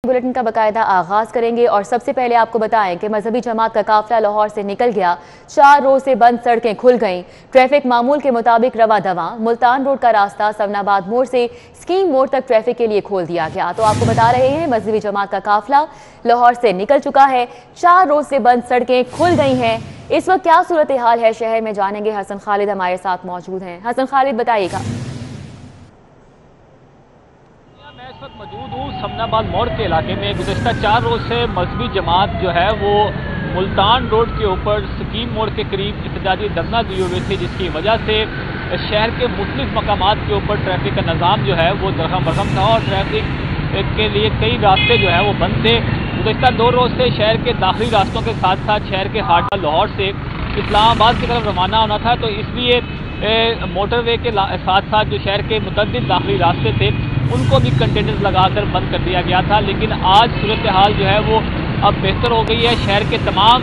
Bulletin का बाकायदा आगाज करेंगे और सबसे पहले आपको बताएं कि मजहबी जमात का काफिला लाहौर से निकल गया। 4 रोज से बंद सड़कें खुल गईं। ट्रैफिक मामूल के मुताबिक रवा दवा। मुल्तान रोड का रास्ता सवनाबाद मोड़ से स्कीम मोड़ तक ट्रैफिक के लिए खोल दिया गया। तो आपको बता रहे हैं मजहबी जमात का काफिला लाहौर से निकल चुका है। 4 रोज से बंद सड़कें खुल गई हैं। इस वक्त क्या सूरत हाल है शहर में, जानेंगे। हसन खालिद हमारे साथ मौजूद हैं। हसन खालिद, बताइएगा। मैं इस वक्त मौजूद हूँ समनाबाद मोड़ के इलाके में। गुज़श्ता 4 रोज से मजहबी जमात जो है वो मुल्तान रोड के ऊपर स्कीम मोड़ के करीब एहतजाजी धरना दिए हुए थे, जिसकी वजह से शहर के मुख्तलिफ मकामात के ऊपर ट्रैफिक का निज़ाम जो है वो दरहम बरहम था और ट्रैफिक के लिए कई रास्ते जो है वो बंद थे। गुज़श्ता 2 रोज से शहर के दाखिली रास्तों के साथ साथ शहर के हाटा लाहौर से इस्लामाबाद की तरफ रवाना होना था, तो इसलिए मोटरवे के साथ साथ जो शहर के मुतअद्दिद दाखिली रास्ते थे उनको भी कंटेनर्स लगाकर बंद कर दिया गया था। लेकिन आज सूरत हाल जो है वो अब बेहतर हो गई है। शहर के तमाम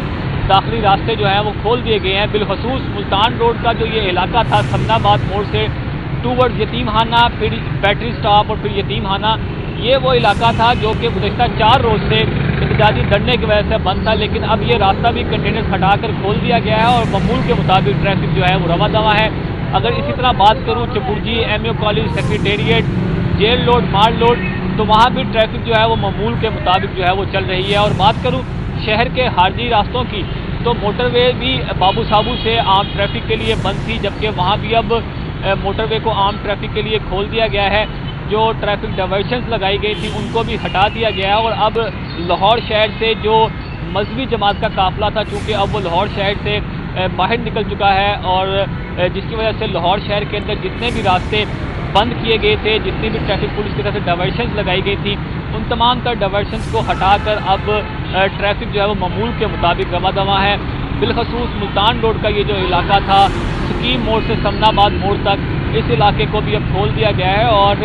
दाखिली रास्ते जो हैं वो खोल दिए गए हैं। बिलखसूस मुल्तान रोड का जो ये इलाका था समनाबाद मोड़ से टूवर्ड यतीमखाना, फिर बैटरी स्टॉप और फिर यतीमखाना, ये वो इलाका था जो कि गुज़श्ता 4 रोज से एहतजाजी धरने की वजह से बंद था। लेकिन अब ये रास्ता भी कंटेनर्स हटाकर खोल दिया गया है और मामूल के मुताबिक ट्रैफिक जो है वो रवा दवा है। अगर इसी तरह बात करूँ Chauburji, MA college, secretariat, jail road, mall road, तो वहाँ भी ट्रैफिक जो है वो मामूल के मुताबिक जो है वो चल रही है। और बात करूँ शहर के खारजी रास्तों की, तो मोटरवे भी बाबू साबू से आम ट्रैफिक के लिए बंद थी, जबकि वहाँ भी अब मोटरवे को आम ट्रैफिक के लिए खोल दिया गया है। जो ट्रैफिक डाइवर्शंस लगाई गई थी उनको भी हटा दिया गया है। और अब लाहौर शहर से जो मजहबी जमात का काफिला था, चूँकि अब वो लाहौर शहर से बाहर निकल चुका है और जिसकी वजह से लाहौर शहर के अंदर जितने भी रास्ते बंद किए गए थे, जितनी भी ट्रैफिक पुलिस की तरफ से डाइवर्शंस लगाई गई थी, उन तमाम तर डाइवर्शंस को हटाकर अब ट्रैफिक जो है वो मामूल के मुताबिक रवा दवा है। बिलखसूस मुल्तान रोड का ये जो इलाका था स्कीम मोड़ से समनाबाद मोड़ तक, इस इलाके को भी अब खोल दिया गया है और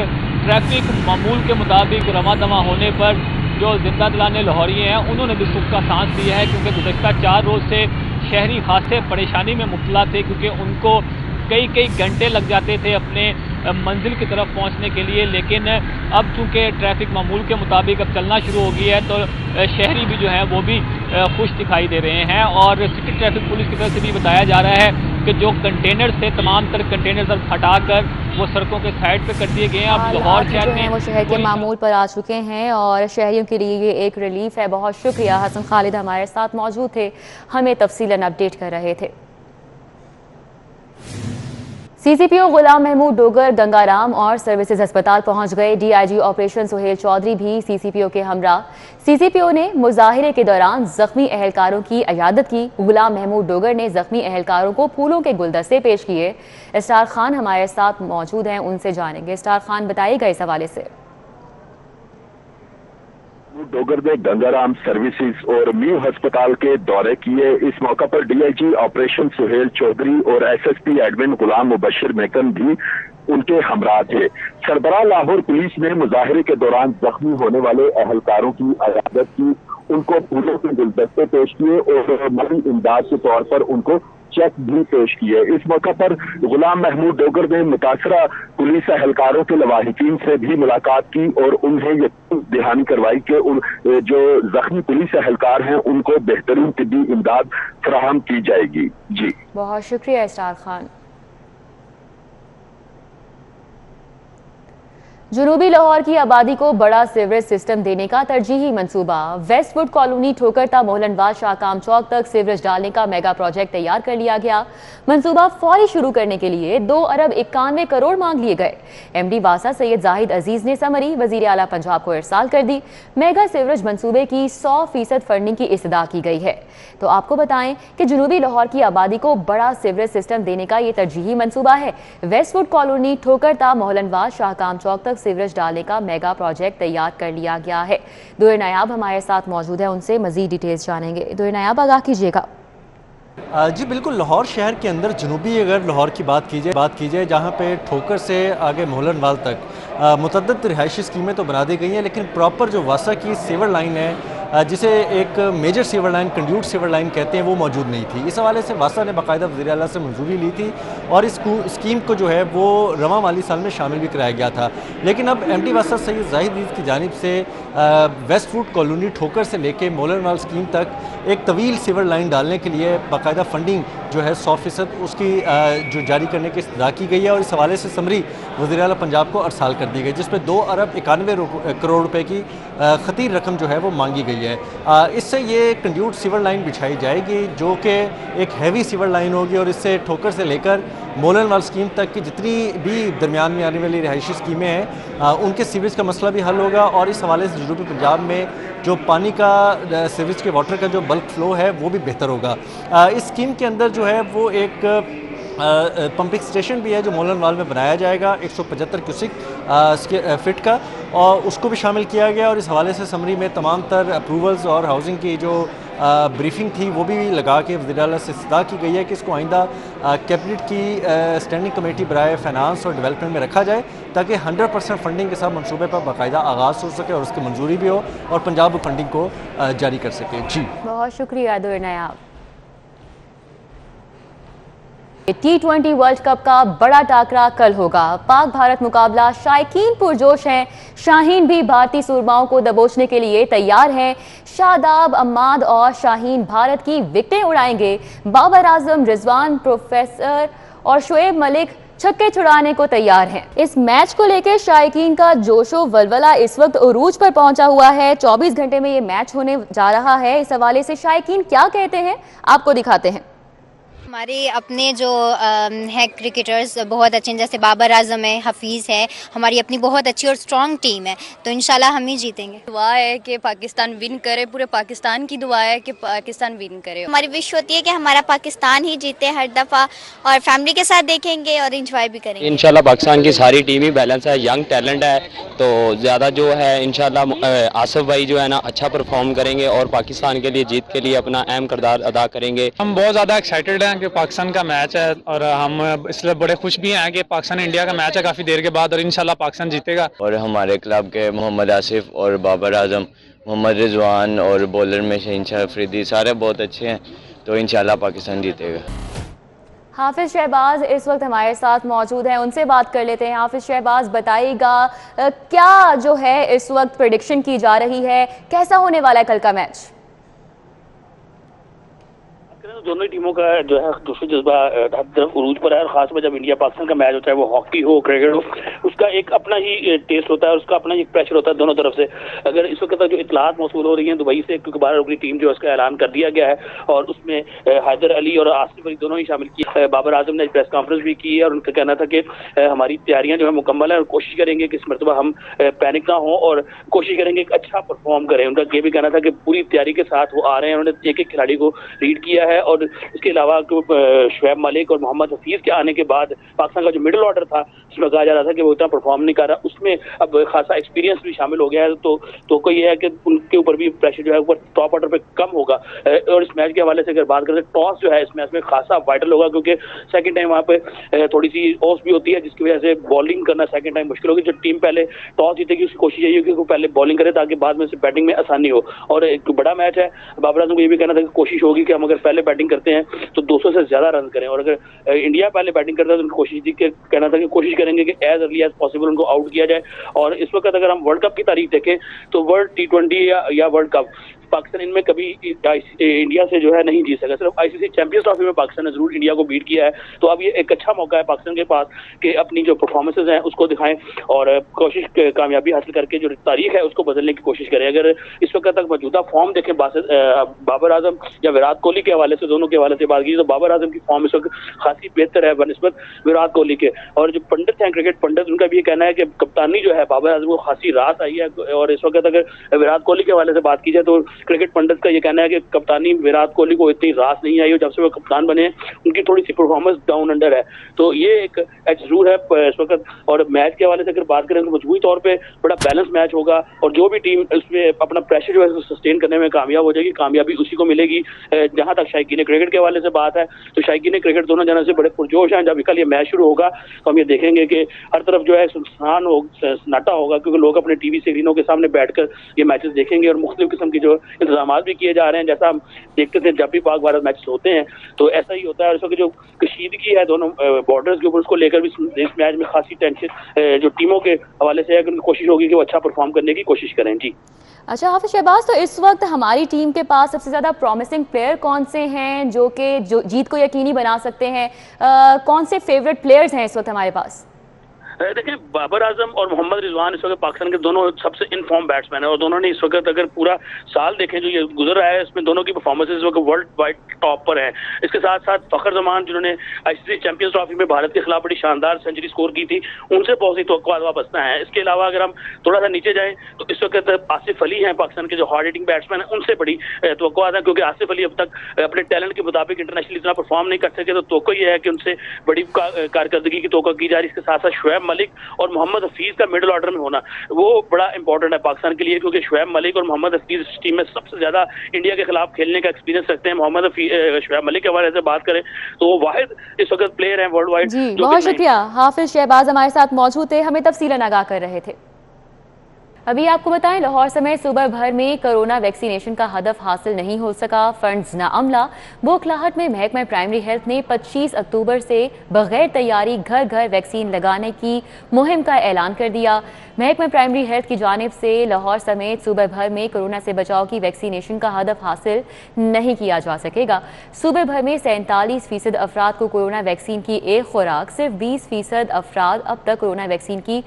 ट्रैफिक मामूल के मुताबिक रवा दवा होने पर जो जिंदा दिलाने लाहौरी हैं उन्होंने भी सुख का सांस लिया है, क्योंकि गुज़श्ता 4 रोज से शहरी खासे परेशानी में मुब्तला थे, क्योंकि उनको कई घंटे लग जाते थे अपने मंजिल की तरफ पहुंचने के लिए। लेकिन अब चूंकि ट्रैफिक मामूल के मुताबिक अब चलना शुरू हो गई है, तो शहरी भी जो है वो भी खुश दिखाई दे रहे हैं। और सिटी ट्रैफिक पुलिस की तरफ से भी बताया जा रहा है कि जो कंटेनर्स थे, तमाम तरह कंटेनर्स अब हटाकर वो सड़कों के साइड पे कर दिए गए हैं। अब लाहौर शहर में वो शहर के मामूल पर आ चुके हैं और शहरियों के लिए ये एक रिलीफ है। बहुत शुक्रिया, हसन खालिद हमारे साथ मौजूद थे, हमें तफसीलन अपडेट कर रहे थे। CCPO गुलाम महमूद डोगर गंगाराम और सर्विसेज अस्पताल पहुंच गए। DIG ऑपरेशन सुहेल चौधरी भी CCPO के हमरा। CCPO ने मुजाहिरे के दौरान जख्मी अहलकारों की इयादत की। गुलाम महमूद डोगर ने जख्मी अहलकारों को फूलों के गुलदस्ते पेश किए। स्टार खान हमारे साथ मौजूद हैं, उनसे जानेंगे। स्टार खान, बताइएगा इस हवाले से। डोगर ने गंगाराम सर्विसेज और न्यू अस्पताल के दौरे किए। इस मौका पर DIG ऑपरेशन सुहेल चौधरी और SSP एडमिन गुलाम मुबशिर मेकन भी उनके हमरा थे। सरबराह लाहौर पुलिस ने मुजाहिरे के दौरान जख्मी होने वाले अहलकारों की इयादत की, उनको फूलों के गुलदस्ते पेश किए और मरी इमदाद के तौर पर उनको चेक भी पेश किए। इस मौका पर गुलाम महमूद डोगर ने मुतासरा पुलिस अहलकारों के लवाहिकीन से भी मुलाकात की और उन्हें यकीन दहानी करवाई कि उन जो जख्मी पुलिस अहलकार हैं उनको बेहतरीन तिब्बी इमदाद फराहम की जाएगी। जी, बहुत शुक्रिया स्टार खान। जुनूबी लाहौर की आबादी को बड़ा सीवरेज सिस्टम देने का तरजीही मंसूबा। वेस्टवुड कॉलोनी ठोकरता मोहलनवाज शाहकाम चौक तक सीवरेज डालने का मेगा प्रोजेक्ट तैयार कर लिया गया। मंसूबा फौरी शुरू करने के लिए 2 अरब 91 करोड़ मांग लिए गए। MD वासा सैयद जाहिद अजीज ने समरी वजीर आला पंजाब को इरसाल कर दी। मेगा सीवरेज मंसूबे की 100% फंडिंग की इस्तदा की गई है। तो आपको बताएं कि जुनूबी लाहौर की आबादी को बड़ा सीवरेज सिस्टम देने का ये तरजीही मंसूबा है। वेस्टवुड कॉलोनी ठोकरता मोहलनवाज शाहकाम चौक तक सीवरेज डालने का मेगा प्रोजेक्ट तैयार कर लिया गया है। दुए नायाब हमारे साथ मौजूद है, उनसे मजीद डिटेल्स जानेंगे। दुए नायाब, आगाह कीजिएगा। जी बिल्कुल, लाहौर शहर के अंदर जुनूबी अगर लाहौर की बात की जाए जहाँ पे ठोकर से आगे मोहलनवाल तक मुतअद्दिद रिहायशी स्कीमें तो बना दी गई हैं, लेकिन प्रॉपर जो वासा की सीवर लाइन है जिसे एक major sewer line, conduit sewer line कहते हैं, वो मौजूद नहीं थी। इस हवाले से वासा ने बाकायदा वज़ीर आला से मंजूरी ली थी और इस स्कीम को जो है वो रवां माली साल में शामिल भी कराया गया था। लेकिन अब MD वासा सैयद जाहिद अजीज़ की जानिब से वेस्टवुड कॉलोनी ठोकर से लेके मोलनवाल स्कीम तक एक तवील सीवर लाइन डालने के लिए बाकायदा फंडिंग जो है 100% उसकी जो जारी करने की इस्तदा की गई है और इस हवाले से समरी वज़ीर आला पंजाब को अरसाल कर दी गई, जिसमें 2 अरब 91 करोड़ रुपए की खतीर रकम जो है वो मांगी गई है। इससे ये कंड्यूट सीवर लाइन बिछाई जाएगी जो कि एक हैवी सीवर लाइन होगी और इससे ठोकर से लेकर मोलनवाल स्कीम तक की जितनी भी दरमियान में आने वाली रिहायशी स्कीमें हैं उनके सीवरेज का मसला भी हल होगा और इस हवाले से जनूबी पंजाब में जो पानी का सीवरेज के वाटर का जो बल्क फ्लो है वो भी बेहतर होगा। इस स्कीम के अंदर जो है वो एक पंपिंग स्टेशन भी है जो मोलनवाल में बनाया जाएगा 175 क्यूसिक फिट का, और उसको भी शामिल किया गया और इस हवाले से समरी में तमाम तर अप्रूवल्स और हाउसिंग की जो ब्रीफिंग थी वो भी लगा के वज़ीर आला से इस्तदा की गई है कि इसको आइंदा कैबिनेट की स्टैंडिंग कमेटी बराए फाइनेंस और डेवलपमेंट में रखा जाए ताकि 100% फंडिंग के साथ मनसूबे पर बाकायदा आगाज़ हो सके और उसकी मंजूरी भी हो और पंजाब फंडिंग को जारी कर सके। जी बहुत शुक्रिया नायाब। T20 वर्ल्ड कप का बड़ा टाकरा कल होगा। पाक भारत मुकाबला शायकीन पुरजोश हैं। शाहीन भी भारतीय सूरमाओं को दबोचने के लिए तैयार हैं। शादाब, अम्माद और शाहीन भारत की विकेटें उड़ाएंगे। बाबर आजम, रिजवान, प्रोफेसर और शोएब मलिक छक्के छुड़ाने को तैयार हैं। इस मैच को लेकर शायकीन का जोशो वलवला इस वक्त उरूज पर पहुंचा हुआ है। 24 घंटे में ये मैच होने जा रहा है। इस हवाले से शायकीन क्या कहते हैं आपको दिखाते हैं। हमारे अपने जो है क्रिकेटर्स बहुत अच्छे हैं, जैसे बाबर आजम है, हफीज़ है, हमारी अपनी बहुत अच्छी और स्ट्रॉन्ग टीम है, तो इंशाल्लाह हम ही जीतेंगे। दुआ है कि पाकिस्तान विन करे, पूरे पाकिस्तान की दुआ है कि पाकिस्तान विन करे। हमारी विश होती है कि हमारा पाकिस्तान ही जीते हर दफ़ा और फैमिली के साथ देखेंगे और इंजॉय भी करेंगे। इंशाल्लाह पाकिस्तान की सारी टीम ही बैलेंस है, यंग टैलेंट है, तो ज़्यादा जो है इंशाल्लाह आसिफ भाई जो है ना अच्छा परफॉर्म करेंगे और पाकिस्तान के लिए जीत के लिए अपना अहम किरदार अदा करेंगे। हम बहुत ज़्यादा एक्साइटेड हैं कि पाकिस्तान का मैच है और हम इसलिए बड़े खुश भी हैं कि पाकिस्तान इंडिया का मैच है काफ़ी देर के बाद और इंशाल्लाह पाकिस्तान जीतेगा। और हमारे क्लब के मोहम्मद आसिफ और बाबर आजम, मोहम्मद रिजवान और बॉलर में शहनशाह अफरीदी सारे बहुत अच्छे हैं, तो इंशाल्लाह पाकिस्तान जीतेगा। हाफिज शहबाज इस वक्त हमारे साथ मौजूद हैं, उनसे बात कर लेते हैं। हाफिज शहबाज बताइएगा क्या जो है इस वक्त प्रेडिक्शन की जा रही है, कैसा होने वाला है कल का मैच? दोनों ही टीमों का जो है जोशो जज्बा हर तरफ उरूज पर है और खास में जब इंडिया पाकिस्तान का मैच होता है, वो हॉकी हो क्रिकेट हो, उसका एक अपना ही टेस्ट होता है, उसका अपना ही प्रेशर होता है दोनों तरफ से। अगर इस वक्त तक जो इतलात मौसूल हो रही हैं दुबई से, क्योंकि 12 रुकनी टीम जो है उसका ऐलान कर दिया गया है और उसमें हैदर अली और आसिफ अली दोनों ही शामिल किए। बाबर आजम ने प्रेस कॉन्फ्रेंस भी की है और उनका कहना था कि हमारी तैयारियां जो है मुकम्मल है और कोशिश करेंगे कि इस मरतबा हम पैनिक ना हो और कोशिश करेंगे कि अच्छा परफॉर्म करें। उनका ये भी कहना था कि पूरी तैयारी के साथ वो आ रहे हैं, उन्होंने एक एक खिलाड़ी को रीड किया है और इसके अलावा शोएब मलिक और मोहम्मद हफीज के आने के बाद पाकिस्तान का जो मिडिल ऑर्डर था जिसमें कहा जा रहा था कि वो इतना परफॉर्म नहीं कर रहा, उसमें अब खासा एक्सपीरियंस भी शामिल हो गया है, तो कोई ये है कि उनके ऊपर भी प्रेशर जो है ऊपर टॉप ऑर्डर पे कम होगा। और इस मैच के हवाले से अगर बात करें, टॉस जो है इस मैच में खासा वाइटल होगा क्योंकि सेकंड टाइम वहाँ पे थोड़ी सी ऑफ भी होती है जिसकी वजह से बॉलिंग करना सेकंड टाइम मुश्किल होगी। जो टीम पहले टॉस जीतेगी उसकी कोशिश यही होगी कि वो पहले बॉलिंग करे ताकि बाद में से बैटिंग में आसानी हो। और एक बड़ा मैच है, बाबर आजम को ये भी कहना था कि कोशिश होगी कि हम अगर पहले बैटिंग करते हैं तो 200 से ज्यादा रन करें और अगर इंडिया पहले बैटिंग करता है तो उनकी कोशिश थी कि कहना था कि कोशिश करेंगे कि एज अर्ली एज पॉसिबल उनको आउट किया जाए। और इस वक्त अगर हम वर्ल्ड कप की तारीख देखें तो वर्ल्ड T20 या वर्ल्ड कप पाकिस्तान इनमें कभी इंडिया से जो है नहीं जीत सका। सिर्फ ICC चैंपियंस ट्रॉफी में पाकिस्तान ने जरूर इंडिया को बीट किया है, तो अब ये एक अच्छा मौका है पाकिस्तान के पास कि अपनी जो परफॉर्मेंसेज हैं उसको दिखाएं और कोशिश कामयाबी हासिल करके जो तारीख है उसको बदलने की कोशिश करें। अगर इस वक्त तक मौजूदा फॉर्म देखें बाबर आजम या विराट कोहली के हवाले से, दोनों के हवाले से बात की तो बाबर आजम की फॉर्म इस वक्त खासी बेहतर है बनिस्बत विराट कोहली के। और जो पंडित हैं क्रिकेट पंडित, उनका भी ये कहना है कि कप्तानी जो है बाबर आजम को खासी राहत आई है। और इस वक्त अगर विराट कोहली के हवाले से बात की जाए तो क्रिकेट पंडित का ये कहना है कि कप्तानी विराट कोहली को इतनी रास नहीं आई और जब से वो कप्तान बने उनकी थोड़ी सी परफॉर्मेंस डाउन अंडर है, तो ये एक जरूर है इस वक्त। और मैच के हवाले से अगर बात करें तो मजबूती तौर पे बड़ा बैलेंस मैच होगा और जो भी टीम उसमें अपना प्रेशर जो है सस्टेन करने में कामयाब हो जाएगी, कामयाबी उसी को मिलेगी। जहां तक शायकीन क्रिकेट के हवाले से बात है तो शायकीन क्रिकेट दोनों जन से बड़े पुरजोश हैं। जब कल ये मैच शुरू होगा तो हम ये देखेंगे कि हर तरफ जो है सुनसान सन्नाटा होगा क्योंकि लोग अपने टीवी स्क्रीनों के सामने बैठकर ये मैचेस देखेंगे और मुख्तलिफ किस्म की जो इंतजाम भी किए जा रहे हैं। जैसा हम देखते थे जब भी पाक भारत मैच होते हैं तो ऐसा ही होता है। और इस वक्त जो कशीदगी है दोनों बॉर्डर्स के ऊपर, उसको लेकर भी इस मैच में खासी टेंशन जो टीमों के हवाले से है कि उनकी कोशिश होगी कि वो अच्छा परफॉर्म करने की कोशिश करें। जी अच्छा हाफिज शहबाज, तो इस वक्त हमारी टीम के पास सबसे ज़्यादा प्रॉमिसिंग प्लेयर कौन से हैं जो कि जीत को यकीनी बना सकते हैं? कौन से फेवरेट प्लेयर्स हैं इस वक्त हमारे पास? देखें, बाबर आजम और मोहम्मद रिजवान इस वक्त पाकिस्तान के दोनों सबसे इनफॉर्म बैट्समैन है और दोनों ने इस वक्त अगर पूरा साल देखें जो ये गुजर रहा है इसमें दोनों की परफॉर्मेंस इस वक्त वर्ल्ड वाइड टॉप पर है। इसके साथ साथ फखर जमान जिन्होंने आईसीसी चैंपियंस ट्रॉफी में भारत के खिलाफ बड़ी शानदार सेंचुरी स्कोर की थी, उनसे बहुत सी तवक्कुआत वाबस्ता है। इसके अलावा अगर हम थोड़ा सा नीचे जाएं तो इस वक्त आसिफ अली हैं पाकिस्तान के जो हार्ड हिटिंग बैट्समैन है, उनसे बड़ी तवक्कुआत है क्योंकि आसिफ अली अब तक अपने टैलेंट के मुताबिक इंटरनेशनली इतना परफॉर्म नहीं कर सके, तो तवक्को ये है कि उनसे बड़ी कारकर्दगी की तवक्को की जा रही है। इसके साथ साथ शुएब मलिक और मोहम्मद हफीज का मिडिल ऑर्डर में होना वो बड़ा इंपॉर्टेंट है पाकिस्तान के लिए, क्योंकि शुएब मलिक और मोहम्मद हफीज इस टीम में सबसे ज्यादा इंडिया के खिलाफ खेलने का एक्सपीरियंस रखते हैं। मोहम्मद शुएब मलिक के हवाले से बात करें तो वो वाहिद इस वक्त प्लेयर है वर्ल्ड वाइड। जी बहुत शुक्रिया, हाफिज शहबाज हमारे साथ मौजूद थे, हमें तफसीलन आगाह कर रहे थे। अभी आपको बताएं, लाहौर समेत सूबा भर में कोरोना वैक्सीनेशन का हदफ हासिल नहीं हो सका। फंड्स ना अमला। बोखलाहट में महकमा प्राइमरी हेल्थ ने 25 अक्टूबर से बगैर तैयारी घर घर वैक्सीन लगाने की मुहिम का ऐलान कर दिया। महकमा प्राइमरी हेल्थ की जानिब से लाहौर समेत सूबे भर में कोरोना से बचाव की वैक्सीनेशन का हदफ हासिल नहीं किया जा सकेगा। सूबे भर में 47% अफराद को कोरोना वैक्सीन की एक खुराक, सिर्फ 20% अफराद अब तक कोरोना वैक्सीन की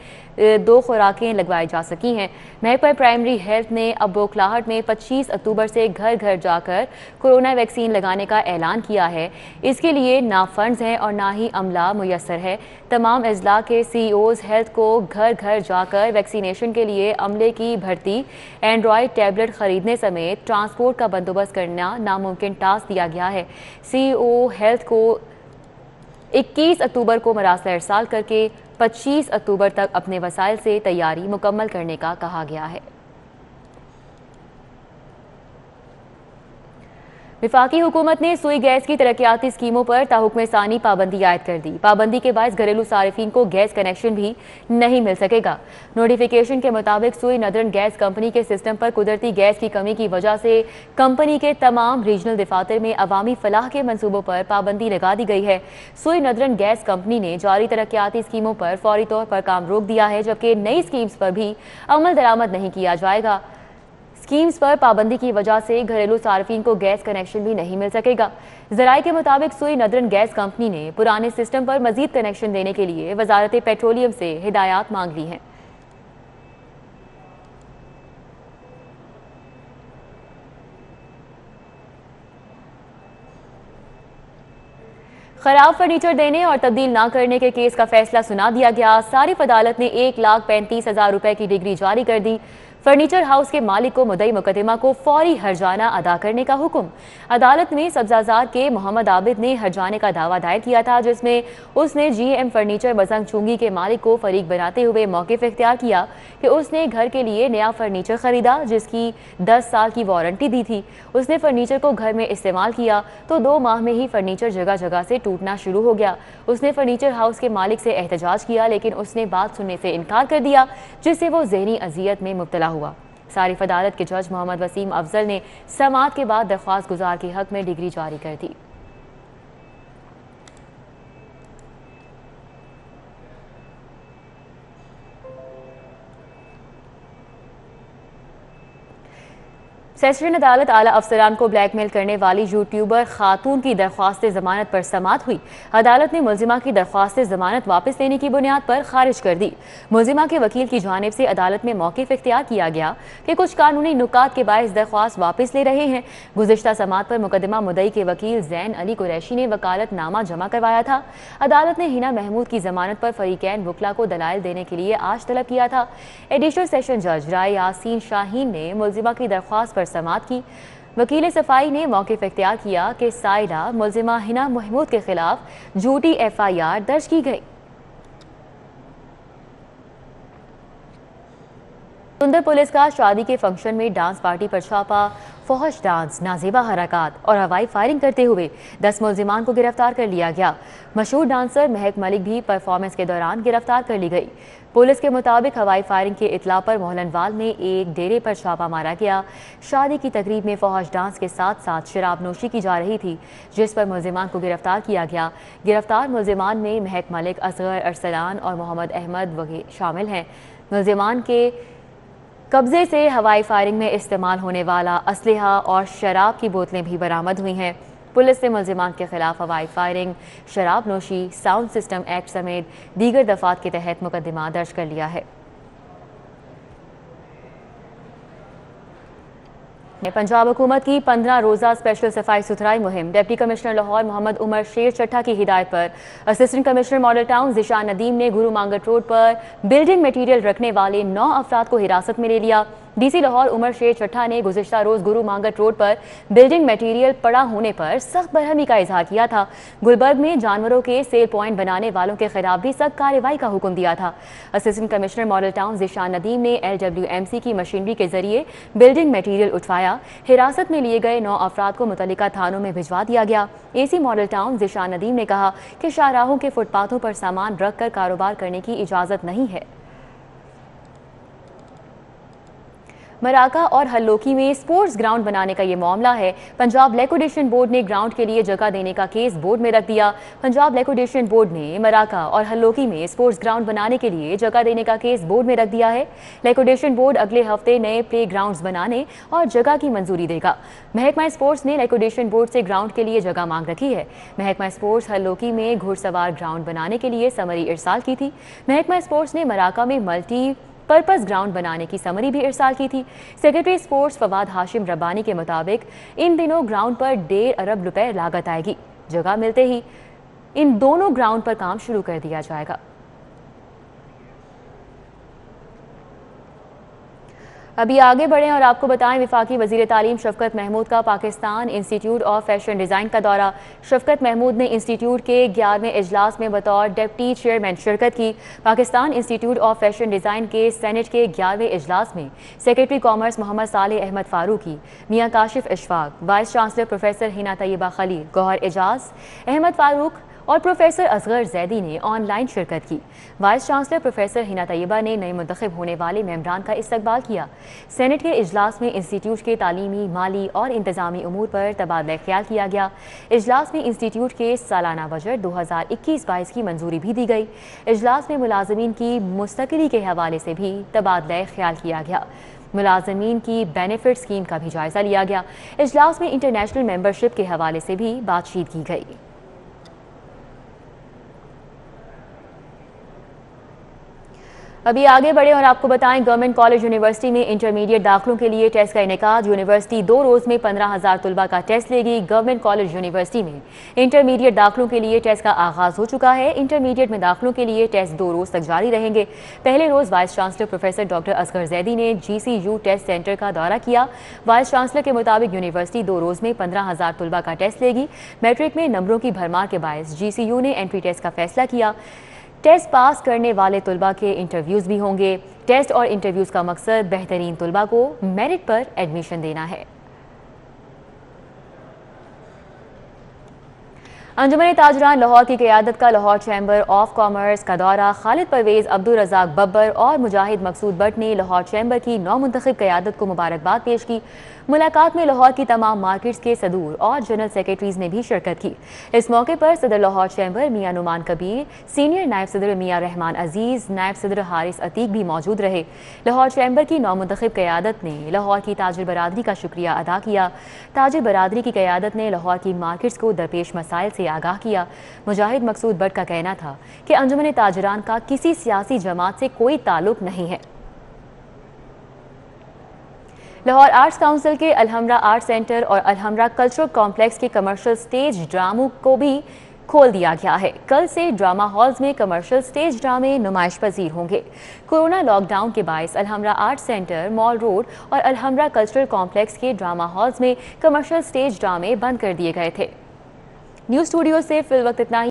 2 खुराकें लगवाई जा सकी हैं। महकमा प्राइमरी हेल्थ ने अब बोखलाहट में 25 अक्टूबर से घर घर जाकर कोरोना वैक्सीन लगाने का ऐलान किया है। इसके लिए ना फंड्स हैं और ना ही अमला मुयस्सर है। तमाम अजला के सीईओज हेल्थ को घर घर जाकर वैक्सीनेशन के लिए अमले की भर्ती, एंड्रॉयड टैबलेट खरीदने समेत ट्रांसपोर्ट का बंदोबस्त करना नामुमकिन टास्क दिया गया है। सीईओ हेल्थ को 21 अक्टूबर को मरासला इरसाल करके 25 अक्टूबर तक अपने वसाइल से तैयारी मुकम्मल करने का कहा गया है। विफाकी हुकूमत ने सुई गैस की तरक्याती स्कीमों पर ताहुक्म सानी पाबंदी आयद कर दी। पाबंदी के बायस घरेलू सारिफीन को गैस कनेक्शन भी नहीं मिल सकेगा। नोटिफिकेशन के मुताबिक सुई नदरन गैस कंपनी के सिस्टम पर कुदरती गैस की कमी की वजह से कंपनी के तमाम रीजनल दफातर में अवामी फलाह के मनसूबों पर पाबंदी लगा दी गई है। सुई नदरन गैस कंपनी ने जारी तरक्याती स्कीमों पर फौरी तौर पर काम रोक दिया है, जबकि नई स्कीम्स पर भी अमल दरामद नहीं किया जाएगा। स्कीम्स पर पाबंदी की वजह से घरेलू सार्फिन को गैस कनेक्शन भी नहीं मिल सकेगा। ज़राए के मुताबिक सुई नदरन गैस कंपनी ने पुराने सिस्टम पर मजीद कनेक्शन देने के लिए वजारत पेट्रोलियम से हिदायत मांग ली हैं। खराब फर्नीचर देने और तब्दील ना करने के केस का फैसला सुना दिया गया। सारिफ अदालत ने 1,35,000 रुपए की डिग्री जारी कर दी। फर्नीचर हाउस के मालिक को मुद्दई मुकदमा को फौरी हर्जाना अदा करने का हुक्म। अदालत में सब्जाजार के मोहम्मद आबिद ने हर्जाने का दावा दायर किया था, जिसमें उसने जीएम फर्नीचर मजंग चुंगी के मालिक को फरीक बनाते हुए मौक़िफ़ इख्तियार किया कि उसने घर के लिए नया फर्नीचर खरीदा जिसकी 10 साल की वारंटी दी थी। उसने फर्नीचर को घर में इस्तेमाल किया तो 2 माह में ही फर्नीचर जगह जगह से टूटना शुरू हो गया। उसने फर्नीचर हाउस के मालिक से एहतजाज किया, लेकिन उसने बात सुनने से इनकार कर दिया, जिससे वो ज़हनी अजियत में मुब्तला हुआ। सारिफ अदालत के जज मोहम्मद वसीम अफजल ने समाअत के बाद दरख्वास्त गुजार के हक में डिग्री जारी कर दी। सेशन अदालत आला अफसरान को ब्लैकमेल करने वाली यूट्यूबर खातून की दरख्वास्त जमानत पर समाअत हुई। अदालत ने मुलजिमा की दरख्वास्त जमानत वापस लेने की बुनियाद पर खारिज कर दी। मुलजिमा के वकील की जानिब से अदालत में मौक़िफ़ इख्तियार किया गया कि कुछ कानूनी नुकात के बायस दरख्वास्त वापस ले रहे हैं। गुज़िश्ता समाअत पर मुकदमा मुद्दई के वकील ज़ैन अली कुरैशी ने वकालतनामा जमा करवाया था। अदालत ने हिना महमूद की जमानत पर फरीकैन वकला को दलाइल देने के लिए आज तलब किया था। एडिशनल सेशन जज राय यासीन शाहीन ने मुलजिमा की दरख्वास्त पर समाअत की। वकील सफाई ने मौक़िफ़ इख्तियार किया कि साइला मुलजिमा हिना महमूद के खिलाफ झूठी FIR दर्ज की गई। सुंदर पुलिस का शादी के फंक्शन में डांस पार्टी पर छापा, फौहश डांस, नाजेबा हरकत और हवाई फायरिंग करते हुए 10 मुलजिमान को गिरफ्तार कर लिया गया। मशहूर डांसर महक मलिक भी परफॉर्मेंस के दौरान गिरफ्तार कर ली गई। पुलिस के मुताबिक हवाई फायरिंग के इतला पर मोहलनवाल में एक डेरे पर छापा मारा गया। शादी की तकरीब में फौहश डांस के साथ साथ शराब नोशी की जा रही थी, जिस पर मुलजिमान को गिरफ्तार किया गया। गिरफ्तार मुलजिमान में महक मलिक, असगर अरसलान और मोहम्मद अहमद वगैरह शामिल हैं। मुलजिमान के कब्जे से हवाई फायरिंग में इस्तेमाल होने वाला असलहा और शराब की बोतलें भी बरामद हुई हैं। पुलिस ने मुलजिमान के खिलाफ हवाई फायरिंग, शराब नोशी, साउंड सिस्टम एक्ट समेत दीगर दफात के तहत मुकदमा दर्ज कर लिया है। पंजाब हुकूमत की 15 रोज़ा स्पेशल सफाई सुथराई मुहिम डिप्टी कमिश्नर लाहौर मोहम्मद उमर शेर चट्टा की हिदायत पर assistant commissioner model town Zeeshan Nadeem ने गुरु मांगट रोड पर बिल्डिंग मटीरियल रखने वाले 9 अफराद को हिरासत में ले लिया। डीसी लाहौर उमर शेर चट्टा ने गुज़िश्ता रोज गुरु मांगट रोड पर बिल्डिंग मटीरियल पड़ा होने पर सख्त बरहमी का इजहार किया था। गुलबर्ग में जानवरों के सेल पॉइंट बनाने वालों के खिलाफ भी सख्त कार्रवाई का हुक्म दिया था। Assistant commissioner model town Zeeshan Nadeem ने LWMC की मशीनरी के जरिए बिल्डिंग मटीरियल उठवाया। हिरासत में लिए गए 9 अफराद को मुतल्लिका थानों में भिजवा दिया गया। AC model town Zeeshan Nadeem ने कहा कि शाहराहों के फुटपाथों पर सामान रख कर कारोबार करने की इजाज़त नहीं है। मराका और हल्लोकी में स्पोर्ट्स ग्राउंड बनाने का ये मामला है। पंजाब लिक्विडेशन बोर्ड ने ग्राउंड के लिए जगह देने का केस बोर्ड में रख दिया। पंजाब लिक्विडेशन बोर्ड ने मराका और हल्लोकी में स्पोर्ट्स ग्राउंड बनाने के लिए जगह देने का केस बोर्ड में रख दिया है। लिक्विडेशन बोर्ड अगले हफ्ते नए प्ले ग्राउंड्स बनाने और जगह की मंजूरी देगा। महकमा स्पोर्ट्स ने लिक्विडेशन बोर्ड से ग्राउंड के लिए जगह मांग रखी है। महकमा स्पोर्ट्स हल्लोकी में घुड़सवार ग्राउंड बनाने के लिए समरी इरसाल की थी। महकमा स्पोर्ट्स ने मराका में मल्टी पर्पस ग्राउंड बनाने की समरी भी इरसाल की थी। सेक्रेटरी स्पोर्ट्स फवाद हाशिम रब्बानी के मुताबिक इन दिनों ग्राउंड पर 1.5 अरब रुपए लागत आएगी। जगह मिलते ही इन दोनों ग्राउंड पर काम शुरू कर दिया जाएगा। अभी आगे बढ़ें और आपको बताएं, वफाकी वज़ीर तालीम शफकत महमूद का Pakistan institute of fashion design का दौरा। शफकत महमूद ने इंस्टीट्यूट के 11वें इजलास में बतौर डिप्टी चेयरमैन शिरकत की। Pakistan institute of fashion design के सेनेट के 11वें इजलास में secretary commerce Mohammad Saleh Ahmad Farooqui, Mian Kashif Ishfaq, vice chancellor professor Hina Tayyaba Khalil, Gohar Ejaz Ahmad Farooq और प्रोफेसर असगर जैदी ने ऑनलाइन शिरकत की। Vice chancellor professor Hina Tayyaba ने नए मुंतखब होने वाले मेंबरान का इस्तकबाल किया। सेनेट के इजलास में इंस्टीट्यूट के तालीमी, माली और इंतजामी उमूर पर तबादला ख्याल किया गया। इजलास में इंस्टीट्यूट के सालाना बजट 2021-22 की मंजूरी भी दी गई। इजलास में मुलाजमीन की मुस्तकिली के हवाले से भी तबादला ख्याल किया गया। मुलाजमीन की बेनिफिट स्कीम का भी जायजा लिया गया। इजलास में इंटरनेशनल मेंबरशिप के हवाले से भी बातचीत की गई। अभी आगे बढ़े और आपको बताएं, गवर्नमेंट कॉलेज यूनिवर्सिटी में इंटरमीडिएट दाखिलों के लिए टेस्ट का इनेकाद। यूनिवर्सिटी 2 रोज़ में 15,000 तलबा का टेस्ट लेगी। गवर्नमेंट कॉलेज यूनिवर्सिटी में इंटरमीडिएट दाखिलों के लिए टेस्ट का आगाज़ हो चुका है। इंटरमीडिएट में दाखिलों के लिए टेस्ट 2 रोज़ तक जारी रहेंगे। पहले रोज़ vice chancellor professor doctor Asghar Zaidi ने GCU टेस्ट सेंटर का दौरा किया। वाइस चांसलर के मुताबिक यूनिवर्सिटी 2 रोज़ में 15,000 तलबा का टेस्ट लेगी। मैट्रिक में नंबरों की भरमार के बायस GCU ने एंट्री टेस्ट का फैसला किया। टेस्ट पास करने वाले तलबा के इंटरव्यूज़ भी होंगे। टेस्ट और इंटरव्यूज़ का मकसद बेहतरीन तलबा को मेरिट पर एडमिशन देना है। अंजुमन ताजरान लाहौर की क़यादत का लाहौर चैम्बर ऑफ कॉमर्स का दौरा। खालिद परवेज़, अब्दुल रज़ाक बब्बर और मुजाहिद मकसूद भट्ट ने लाहौर चैम्बर की नौमुंतखब क़यादत को मुबारकबाद पेश की। मुलाकात में लाहौर की तमाम मार्केट्स के सदूर और जनरल सेक्रेटरीज ने भी शिरकत की। इस मौके पर सदर लाहौर चैम्बर मियाँ नुमान कबीर, सीनियर नायब सदर मियाँ रहमान अजीज़, नायब सदर हारिस अतीक भी मौजूद रहे। लाहौर चैम्बर की नौमुंतखब क़यादत ने लाहौर की ताजिर बरादरी का शुक्रिया अदा किया। ताजिर बरादरी की क़यादत ने लाहौर की मार्केट्स को दरपेश मसाइल से आगाह किया। मुजाहिद मकसूद भट्ट का कहना था कि अंजुमन ताजरान का किसी सियासी जमात से कोई ताल्लुक नहीं है। लाहौर आर्ट्स काउंसिल के अलहमरा आर्ट सेंटर और अलहमरा कल्चरल कॉम्प्लेक्स के कमर्शियल स्टेज ड्रामों को भी खोल दिया गया है। कल से ड्रामा हॉल्स में कमर्शियल स्टेज ड्रामे नुमाइश पजीर होंगे। कोरोना लॉकडाउन के बायस Alhamra art centre, mall road और अलहमरा कल्चरल कॉम्प्लेक्स के ड्रामा हॉल्स में कमर्शियल स्टेज ड्रामे बंद कर दिए गए थे। न्यूज़ स्टूडियो से फिल वक्त इतना ही।